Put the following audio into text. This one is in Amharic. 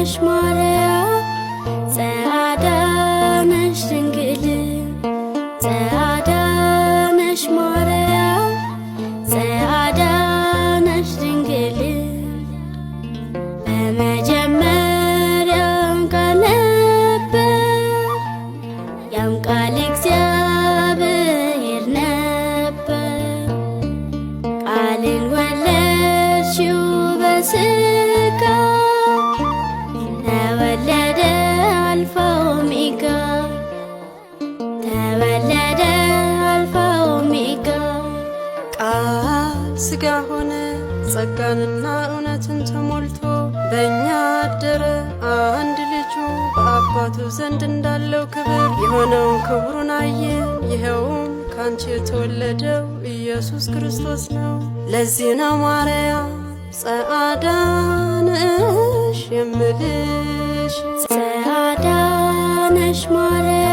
ነሽ ማርያም ጸአዳ ነሽ ድንግል ጸአዳ ነሽ ማርያም ጸአዳ ነሽ ድንግል በመጀመሪያም ቃል ነበር ያም ቃል እግዚአብሔር ነበር ቃልን ወለድሽው በሥጋ ተወለደ አልፋ ኦሜጋ ተወለደ አልፋ ኦሜጋ ቃል ሥጋ ሆነ ጸጋንና እውነትን ተሞልቶ በእኛ አደረ አንድ ልጁ በአባቱ ዘንድ እንዳለው ክብር የሆነውን ክብሩን አየን ይኸውም ካንቺ የተወለደው ኢየሱስ ክርስቶስ ነው። ለዚህ ነው ማርያም ጸአዳ ነሽ የምልሽ ጸአዳ ነሽ ማርያም